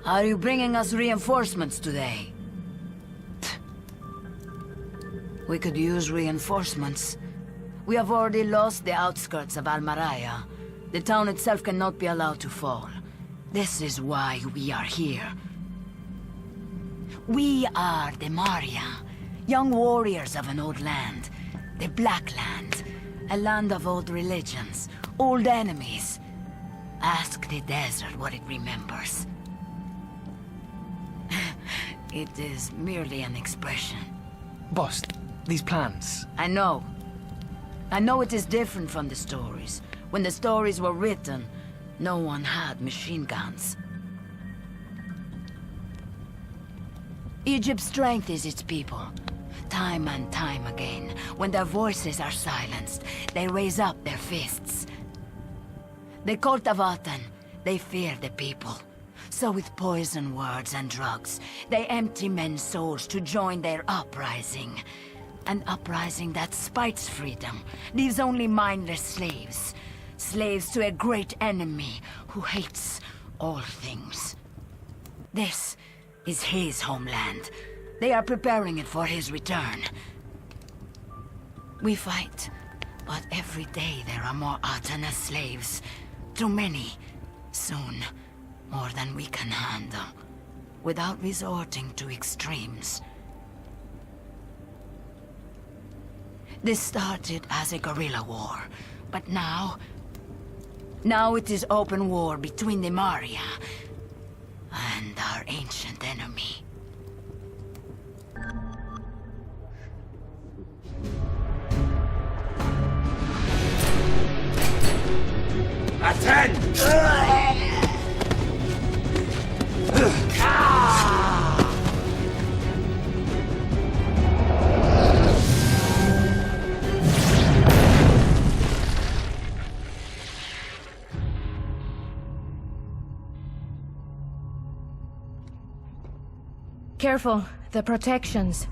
Are you bringing us reinforcements today? We could use reinforcements. We have already lost the outskirts of Almaraya. The town itself cannot be allowed to fall. This is why we are here. We are the Maria, young warriors of an old land. The Black Land. A land of old religions, old enemies. Ask the desert what it remembers. It is merely an expression. Boss, these plans... I know. I know it is different from the stories. When the stories were written, no one had machine guns. Egypt's strength is its people. Time and time again, when their voices are silenced, they raise up their fists. The cult of Aten, they fear the people. So with poison words and drugs, they empty men's souls to join their uprising. An uprising that spites freedom, leaves only mindless slaves. Slaves to a great enemy who hates all things. This is his homeland. They are preparing it for his return. We fight, but every day there are more Aten as slaves. Too many. Soon, more than we can handle. Without resorting to extremes. This started as a guerrilla war, but now it is open war between the Maria and our ancient enemy. Attend! Careful, the protections.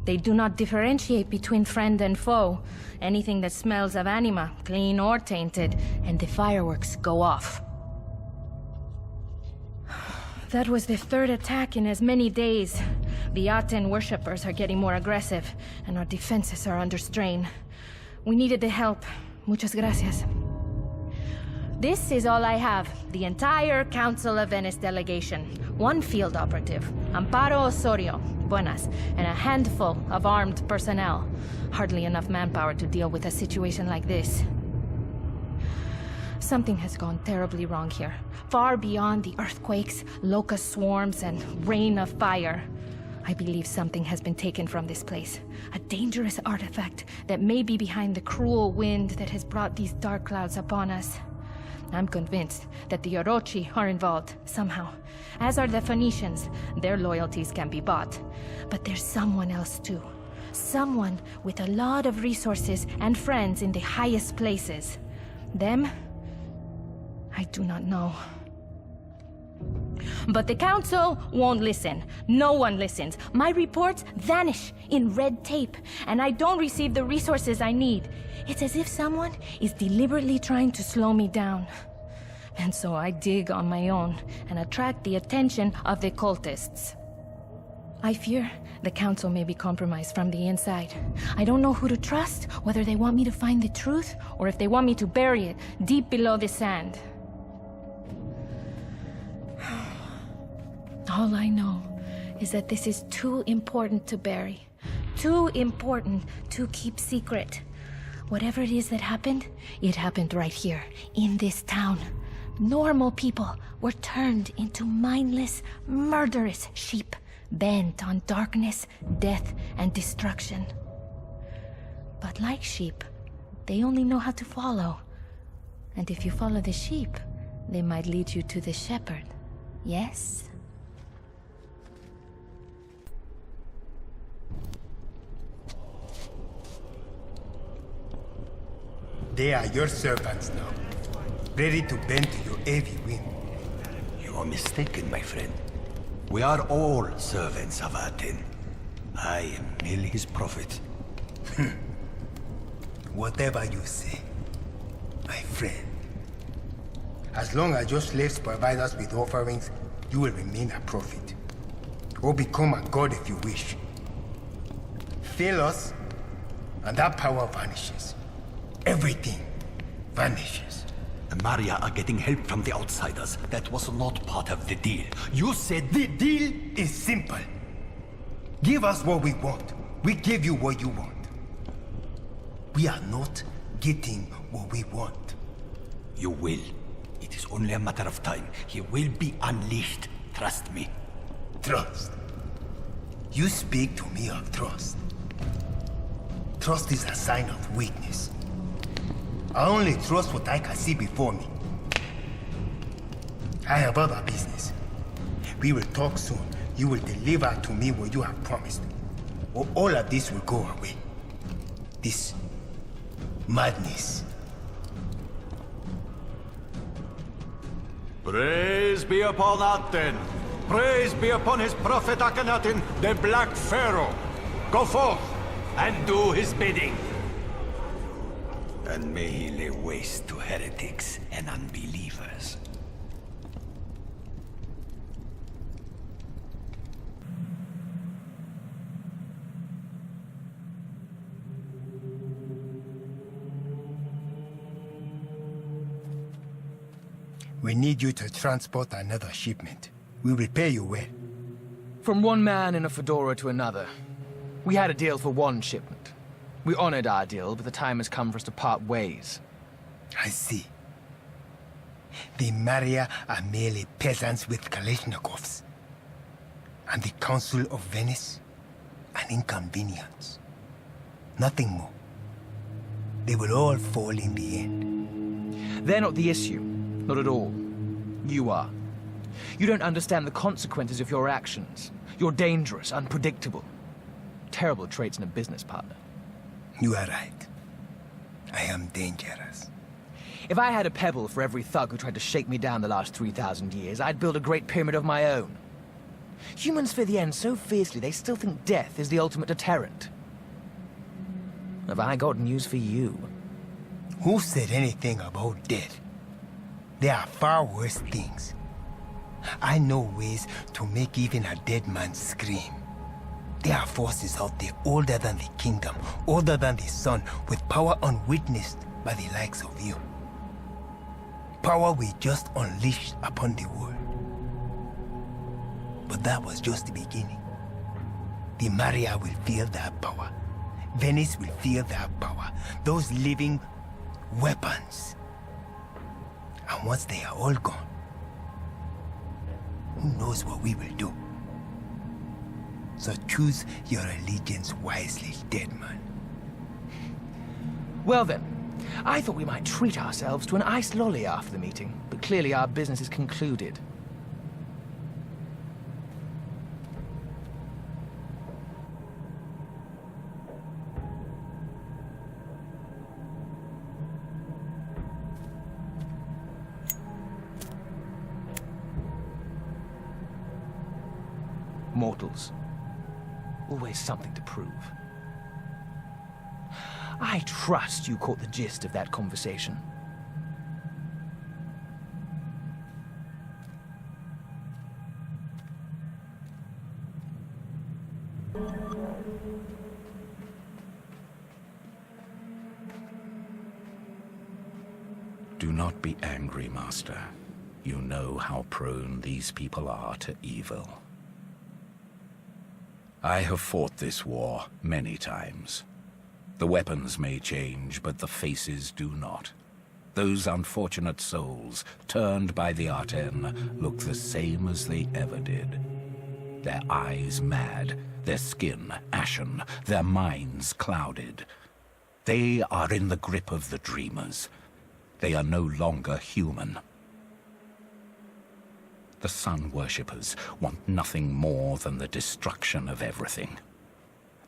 They do not differentiate between friend and foe. Anything that smells of anima, clean or tainted, and the fireworks go off. That was the third attack in as many days. The Aten worshippers are getting more aggressive, and our defenses are under strain. We needed the help. Muchas gracias. This is all I have. The entire Council of Venice delegation. One field operative, Amparo Osorio, buenas, and a handful of armed personnel. Hardly enough manpower to deal with a situation like this. Something has gone terribly wrong here. Far beyond the earthquakes, locust swarms, and rain of fire. I believe something has been taken from this place. A dangerous artifact that may be behind the cruel wind that has brought these dark clouds upon us. I'm convinced that the Orochi are involved, somehow. As are the Phoenicians. Their loyalties can be bought. But there's someone else too. Someone with a lot of resources and friends in the highest places. Them? I do not know. But the Council won't listen. No one listens. My reports vanish in red tape, and I don't receive the resources I need. It's as if someone is deliberately trying to slow me down. And so I dig on my own and attract the attention of the cultists. I fear the Council may be compromised from the inside. I don't know who to trust, whether they want me to find the truth, or if they want me to bury it deep below the sand. All I know is that this is too important to bury. Too important to keep secret. Whatever it is that happened, it happened right here, in this town. Normal people were turned into mindless, murderous sheep, bent on darkness, death, and destruction. But like sheep, they only know how to follow. And if you follow the sheep, they might lead you to the shepherd. Yes? They are your servants now, ready to bend to your every whim. You are mistaken, my friend. We are all servants of Aten. I am merely his prophet. Whatever you say, my friend. As long as your slaves provide us with offerings, you will remain a prophet. Or become a god if you wish. Fail us, and that power vanishes. Everything vanishes. The Maria are getting help from the outsiders. That was not part of the deal. You said the deal It's simple. Give us what we want. We give you what you want. We are not getting what we want. You will. It is only a matter of time. He will be unleashed. Trust me. Trust. You speak to me of trust. Trust is a sign of weakness. I only trust what I can see before me. I have other business. We will talk soon. You will deliver to me what you have promised. Or all of this will go away. This madness. Praise be upon Aten. Praise be upon his prophet Akhenaten, the Black Pharaoh. Go forth and do his bidding. And may he lay waste to heretics and unbelievers. We need you to transport another shipment. We will pay you well. From one man in a fedora to another. We had a deal for one shipment. We honored our deal, but the time has come for us to part ways. I see. The Maria are merely peasants with Kalashnikovs. And the Council of Venice, an inconvenience. Nothing more. They will all fall in the end. They're not the issue. Not at all. You are. You don't understand the consequences of your actions. You're dangerous, unpredictable. Terrible traits in a business partner. You are right. I am dangerous. If I had a pebble for every thug who tried to shake me down the last 3,000 years, I'd build a great pyramid of my own. Humans fear the end so fiercely they still think death is the ultimate deterrent. Have I got news for you? Who said anything about death? There are far worse things. I know ways to make even a dead man scream. There are forces out there older than the kingdom, older than the sun, with power unwitnessed by the likes of you. Power we just unleashed upon the world. But that was just the beginning. The Maria will feel that power. Venice will feel that power. Those living weapons. And once they are all gone, who knows what we will do? So choose your allegiance wisely, dead man. Well then, I thought we might treat ourselves to an iced lolly after the meeting, but clearly our business is concluded. Mortals. Always something to prove. I trust you caught the gist of that conversation. Do not be angry, Master. You know how prone these people are to evil. I have fought this war many times. The weapons may change, but the faces do not. Those unfortunate souls, turned by the Aten, look the same as they ever did. Their eyes mad, their skin ashen, their minds clouded. They are in the grip of the dreamers. They are no longer human. The Sun Worshippers want nothing more than the destruction of everything.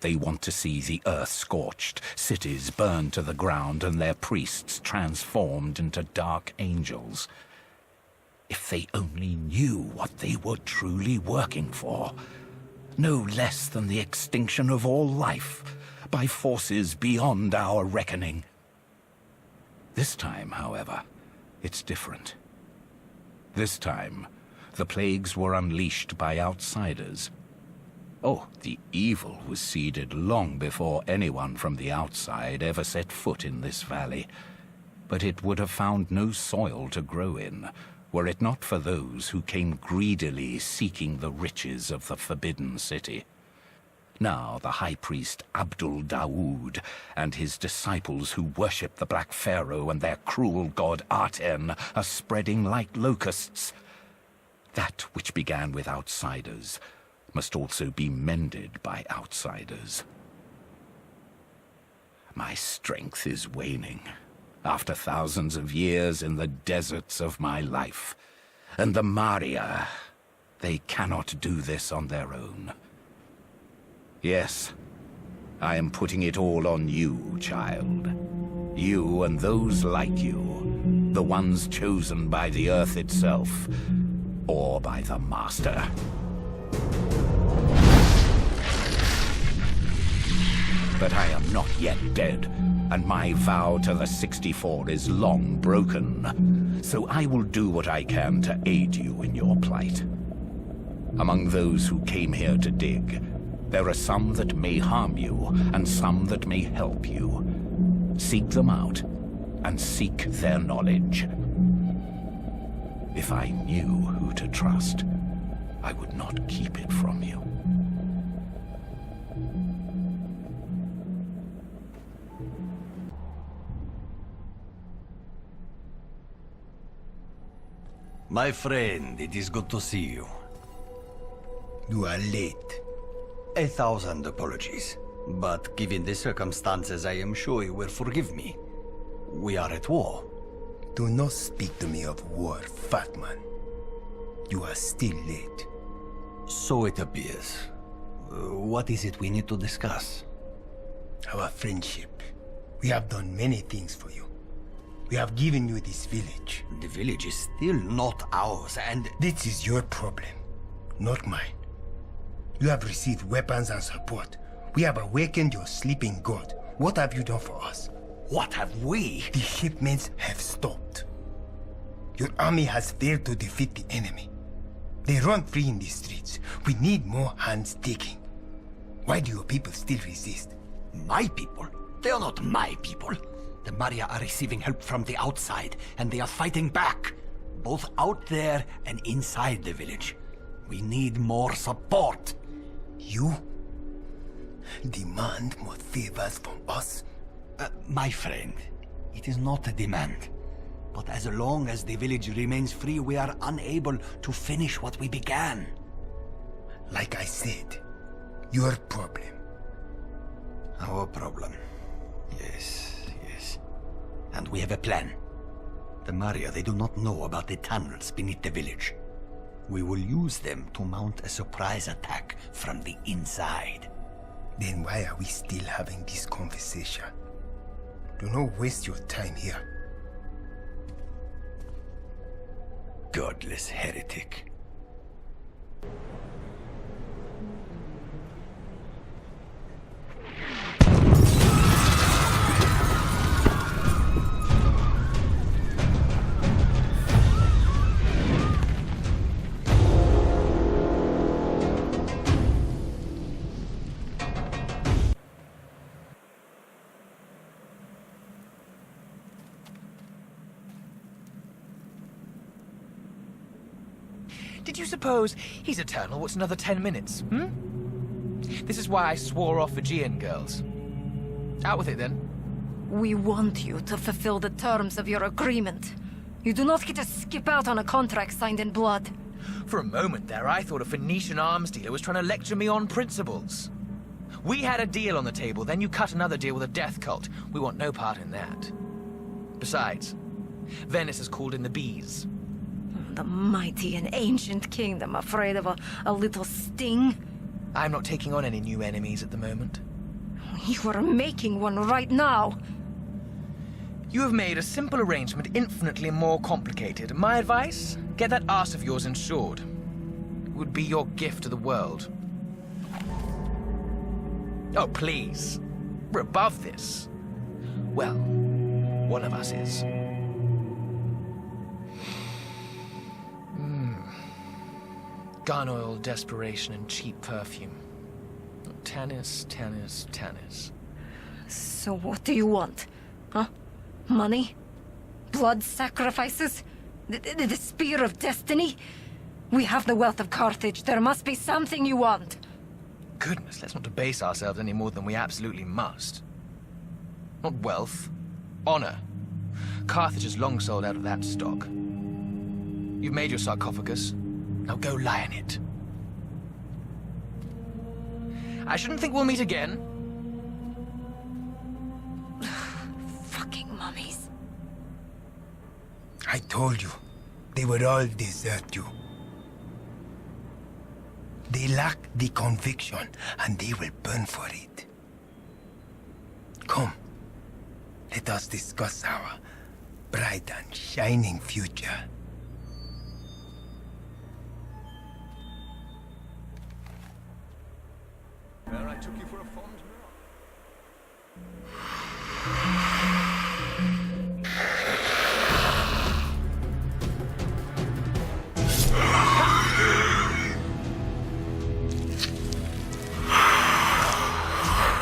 They want to see the earth scorched, cities burned to the ground, and their priests transformed into dark angels. If they only knew what they were truly working for. No less than the extinction of all life, by forces beyond our reckoning. This time, however, it's different. This time, the plagues were unleashed by outsiders. Oh, the evil was seeded long before anyone from the outside ever set foot in this valley. But it would have found no soil to grow in, were it not for those who came greedily seeking the riches of the Forbidden City. Now the High Priest Abdul Dawood and his disciples who worship the Black Pharaoh and their cruel god Aten are spreading like locusts. That which began with outsiders must also be mended by outsiders. My strength is waning, after thousands of years in the deserts of my life. And the Maria, they cannot do this on their own. Yes, I am putting it all on you, child. You and those like you, the ones chosen by the Earth itself, or by the Master. But I am not yet dead, and my vow to the 64 is long broken. So I will do what I can to aid you in your plight. Among those who came here to dig, there are some that may harm you, and some that may help you. Seek them out, and seek their knowledge. If I knew who to trust, I would not keep it from you. My friend, it is good to see you. You are late. 1,000 apologies. But given the circumstances, I am sure you will forgive me. We are at war. Do not speak to me of war, fat man. You are still late. So it appears. What is it we need to discuss? Our friendship. We have done many things for you. We have given you this village. The village is still not ours, and... This is your problem, not mine. You have received weapons and support. We have awakened your sleeping god. What have you done for us? What have we? The shipments have stopped. Your army has failed to defeat the enemy. They run free in the streets. We need more hands digging. Why do your people still resist? My people? They are not my people. The Maria are receiving help from the outside, and they are fighting back. Both out there and inside the village. We need more support. You demand more favors from us? My friend, it is not a demand. But as long as the village remains free, we are unable to finish what we began. Like I said, your problem. Our problem. Yes, yes. And we have a plan. The Maria, they do not know about the tunnels beneath the village. We will use them to mount a surprise attack from the inside. Then why are we still having this conversation? Do not waste your time here. Godless heretic. Did you suppose he's eternal? What's another 10 minutes, This is why I swore off Aegean girls. Out with it, then. We want you to fulfill the terms of your agreement. You do not get to skip out on a contract signed in blood. For a moment there, I thought a Phoenician arms dealer was trying to lecture me on principles. We had a deal on the table, then you cut another deal with a death cult. We want no part in that. Besides, Venice has called in the bees. The mighty and ancient kingdom afraid of a little sting? I'm not taking on any new enemies at the moment. You are making one right now. You have made a simple arrangement infinitely more complicated. My advice? Get that arse of yours insured. It would be your gift to the world. Oh, please. We're above this. Well, one of us is. Gun oil, desperation, and cheap perfume. Tannis, Tannis, Tannis. So what do you want? Huh? Money? Blood sacrifices? The spear of destiny? We have the wealth of Carthage. There must be something you want. Goodness, let's not debase ourselves any more than we absolutely must. Not wealth. Honor. Carthage has long sold out of that stock. You've made your sarcophagus. Now go lie in it. I shouldn't think we'll meet again. Fucking mummies. I told you, they would all desert you. They lack the conviction, and they will burn for it. Come, let us discuss our bright and shining future. Where I took you for a fond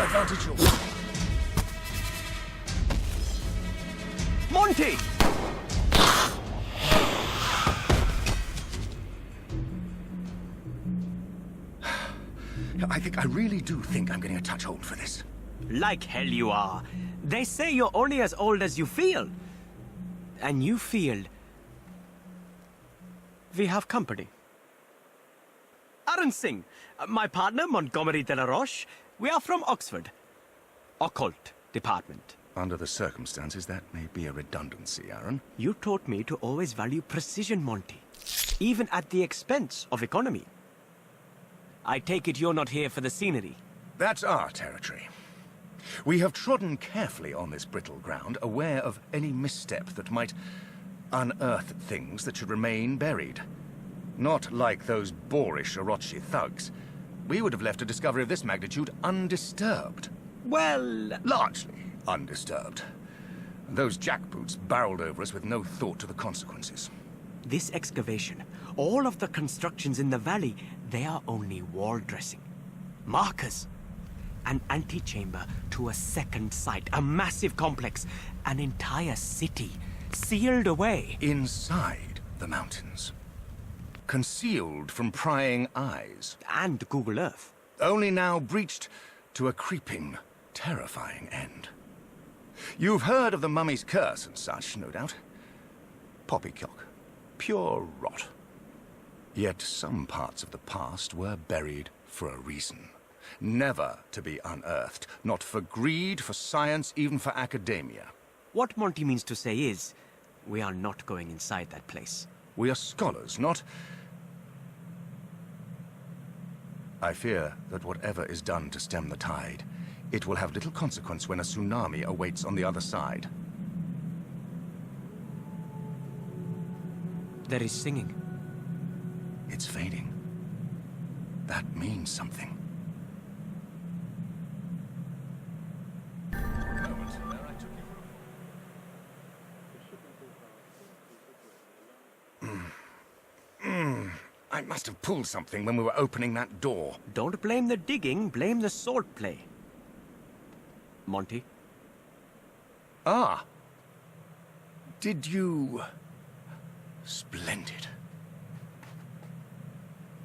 Advantage yours. Monty! I really do think I'm getting a touch old for this. Like hell you are. They say you're only as old as you feel. And you feel... we have company. Aaron Singh, my partner Montgomery de la Roche. We are from Oxford. Occult department. Under the circumstances, that may be a redundancy, Aaron. You taught me to always value precision, Monty. Even at the expense of economy. I take it you're not here for the scenery. That's our territory. We have trodden carefully on this brittle ground, aware of any misstep that might unearth things that should remain buried. Not like those boorish Orochi thugs. We would have left a discovery of this magnitude undisturbed. Well... largely undisturbed. Those jackboots barreled over us with no thought to the consequences. This excavation, all of the constructions in the valley, they are only wall dressing. Markers. An antechamber to a second site, a massive complex, an entire city, sealed away. Inside the mountains. Concealed from prying eyes. And Google Earth. Only now breached to a creeping, terrifying end. You've heard of the mummy's curse and such, no doubt. Poppycock. Pure rot. Yet some parts of the past were buried for a reason. Never to be unearthed. Not for greed, for science, even for academia. What Monty means to say is, we are not going inside that place. We are scholars, not... I fear that whatever is done to stem the tide, it will have little consequence when a tsunami awaits on the other side. There is singing. It's fading. That means something. I must have pulled something when we were opening that door. Don't blame the digging, blame the sword play. Monty? Ah. Did you... Splendid.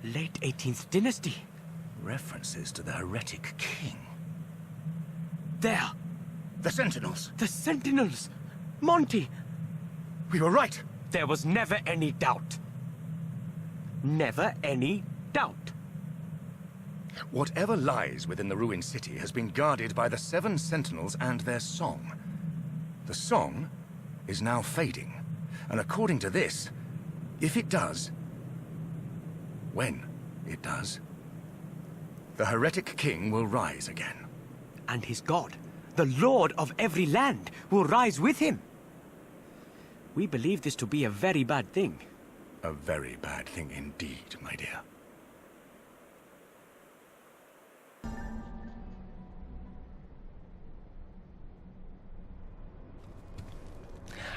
Late 18th dynasty. References to the heretic king. There! The Sentinels. The Sentinels! Monty! We were right. There was never any doubt. Never any doubt. Whatever lies within the ruined city has been guarded by the 7 Sentinels and their song. The song is now fading. And according to this, if it does, when it does, the heretic king will rise again. And his god, the lord of every land, will rise with him. We believe this to be a very bad thing. A very bad thing indeed, my dear.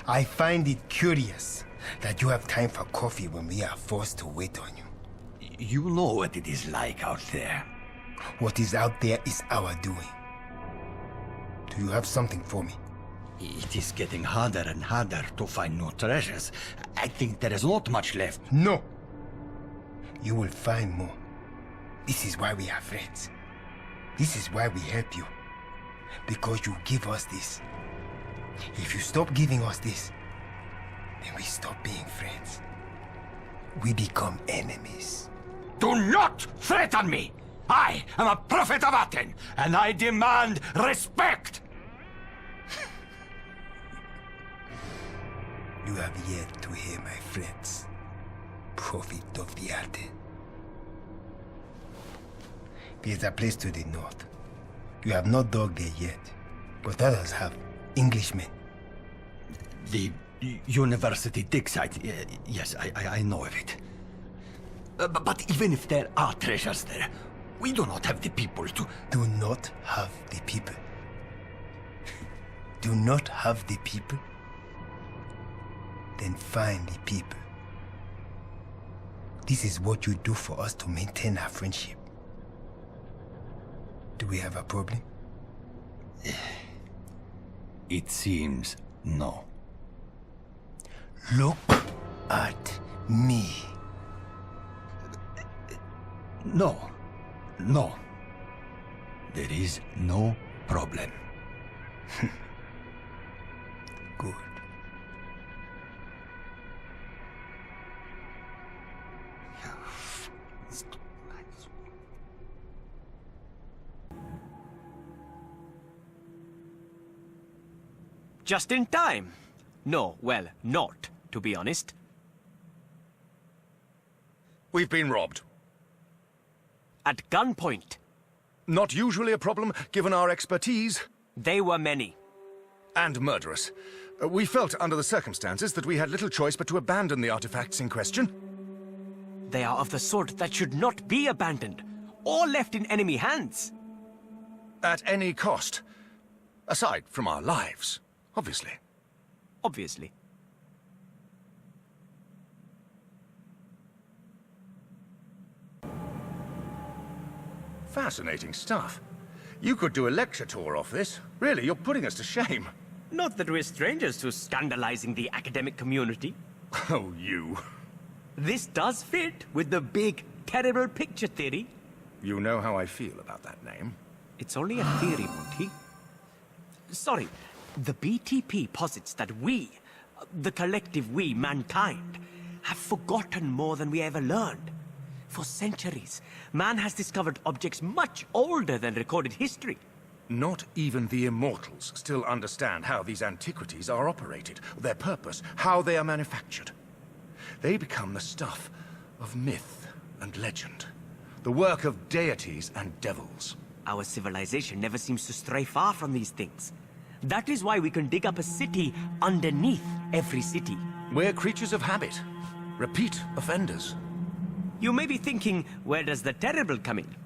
I find it curious that you have time for coffee when we are forced to wait on you. You know what it is like out there. What is out there is our doing. Do you have something for me? It is getting harder and harder to find new treasures. I think there is not much left. No. You will find more. This is why we are friends. This is why we help you. Because you give us this. If you stop giving us this, then we stop being friends. We become enemies. Do not threaten me! I am a prophet of Aten, and I demand respect! You have yet to hear my friends. Prophet of the Aten. There's a place to the north. You have not dug there yet, but others have. Englishmen. The university dig site. Yes, I know of it. But even if there are treasures there, we do not have the people to... Do not have the people. Do not have the people? Then find the people. This is what you do for us to maintain our friendship. Do we have a problem? It seems no. Look at me. No. No. There is no problem. Good. Just in time. No, well, not, to be honest. We've been robbed. At gunpoint. Not usually a problem, given our expertise. They were many. And murderous. We felt, under the circumstances, that we had little choice but to abandon the artifacts in question. They are of the sort that should not be abandoned, or left in enemy hands. At any cost. Aside from our lives, obviously. Obviously. Fascinating stuff. You could do a lecture tour off this. Really, you're putting us to shame. Not that we're strangers to scandalizing the academic community. Oh, you. This does fit with the big, terrible picture theory. You know how I feel about that name. It's only a theory, Monty. Sorry, the BTP posits that we, the collective we, mankind, have forgotten more than we ever learned. For centuries, man has discovered objects much older than recorded history. Not even the immortals still understand how these antiquities are operated, their purpose, how they are manufactured. They become the stuff of myth and legend, the work of deities and devils. Our civilization never seems to stray far from these things. That is why we can dig up a city underneath every city. We're creatures of habit, repeat offenders. You may be thinking, where does the terrible come in?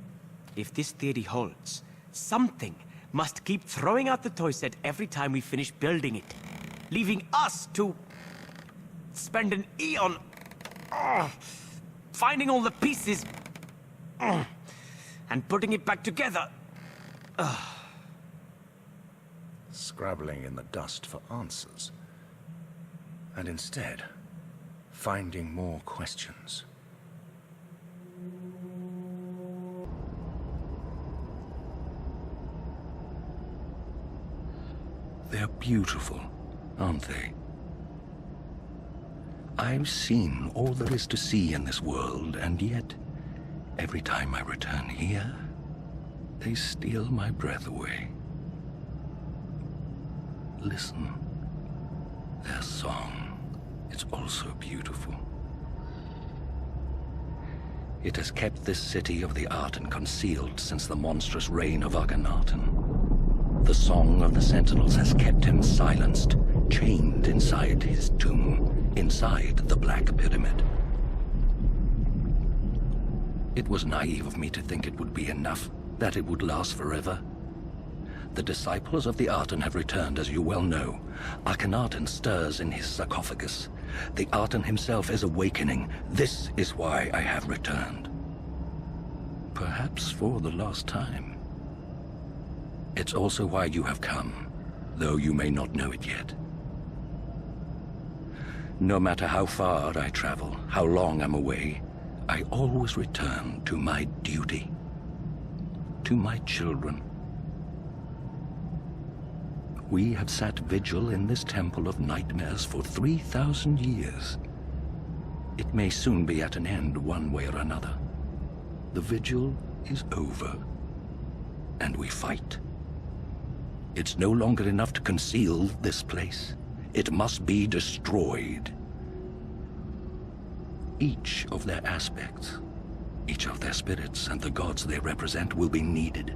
If this theory holds, something must keep throwing out the toy set every time we finish building it, leaving us to spend an eon finding all the pieces and putting it back together. Scrabbling in the dust for answers. And instead, finding more questions. They're beautiful, aren't they? I've seen all there is to see in this world, and yet, every time I return here, they steal my breath away. Listen. Their song, it's also beautiful. It has kept this city of the Arten concealed since the monstrous reign of Akhenaten. The song of the sentinels has kept him silenced, chained inside his tomb, inside the Black Pyramid. It was naive of me to think it would be enough, that it would last forever. The disciples of the Arten have returned, as you well know. Akhenaten stirs in his sarcophagus. The Arten himself is awakening. This is why I have returned. perhaps for the last time. It's also why you have come, though you may not know it yet. No matter how far I travel, how long I'm away, I always return to my duty, to my children. We have sat vigil in this temple of nightmares for 3,000 years. It may soon be at an end one way or another. The vigil is over, and we fight. It's no longer enough to conceal this place. It must be destroyed. Each of their aspects, each of their spirits and the gods they represent will be needed,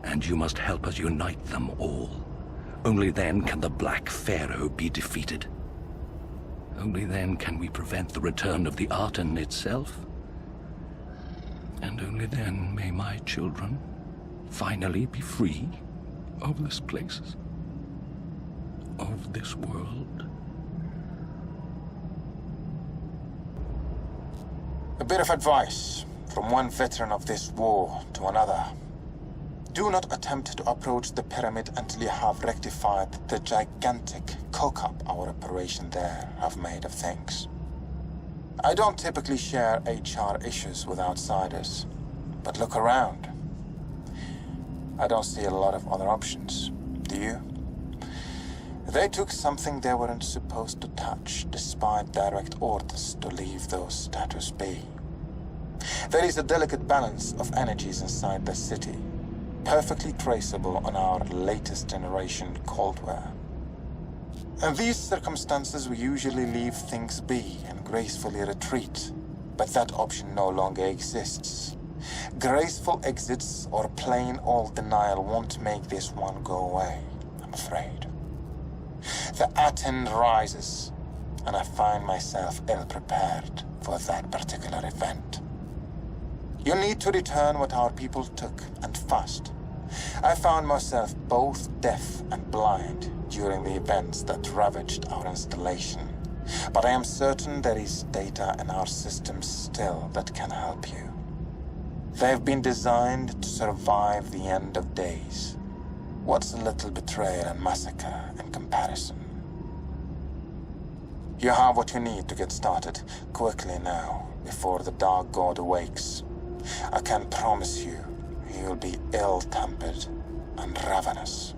and you must help us unite them all. Only then can the Black Pharaoh be defeated. Only then can we prevent the return of the Arten itself. And only then may my children finally be free of this place, of this world. A bit of advice from one veteran of this war to another. Do not attempt to approach the pyramid until you have rectified the gigantic cock-up our operation there have made of things. I don't typically share HR issues with outsiders, but look around. I don't see a lot of other options, do you? They took something they weren't supposed to touch, despite direct orders to leave those statues be. There is a delicate balance of energies inside the city, perfectly traceable on our latest generation Cold War. In these circumstances, we usually leave things be and gracefully retreat, but that option no longer exists. Graceful exits or plain old denial won't make this one go away, I'm afraid. The Aten rises, and I find myself ill-prepared for that particular event. You need to return what our people took, and fast. I found myself both deaf and blind during the events that ravaged our installation, but I am certain there is data in our systems still that can help you. They've been designed to survive the end of days. What's a little betrayal and massacre in comparison? You have what you need to get started quickly now, before the Dark God awakes. I can promise you, he'll be ill-tempered and ravenous.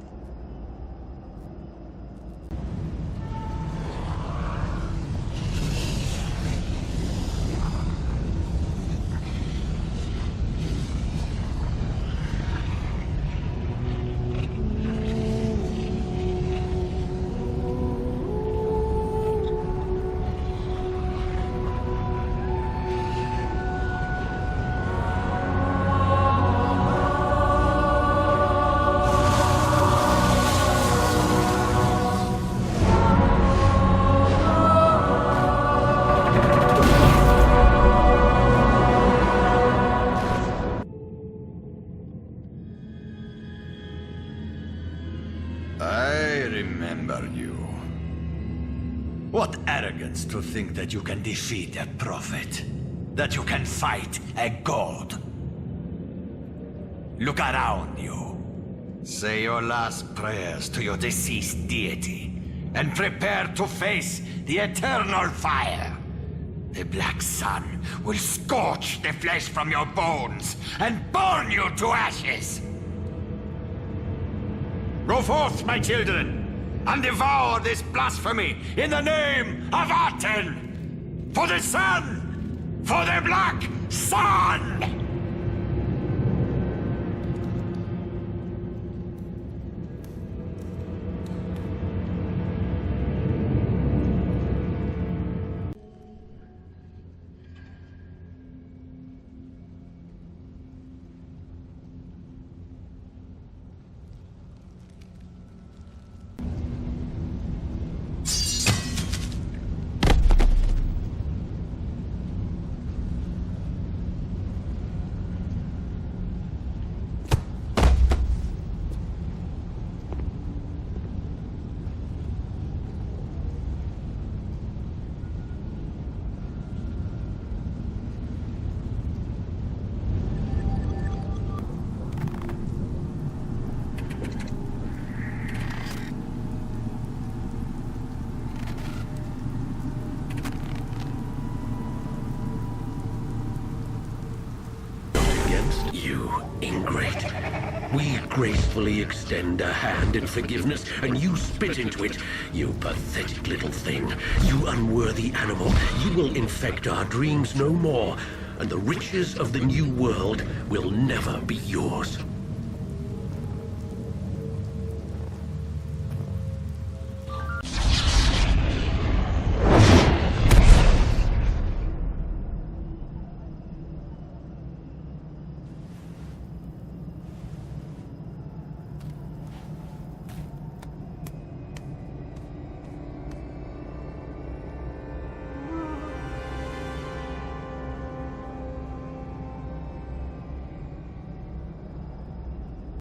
I remember you. What arrogance to think that you can defeat a prophet, that you can fight a god. Look around you. Say your last prayers to your deceased deity, and prepare to face the eternal fire. The black sun will scorch the flesh from your bones and burn you to ashes. Go forth, my children, and devour this blasphemy in the name of Aten! For the sun! For the black sun! against? You ingrate. We gracefully extend a hand in forgiveness, and you spit into it. You pathetic little thing. You unworthy animal. You will infect our dreams no more, and the riches of the new world will never be yours.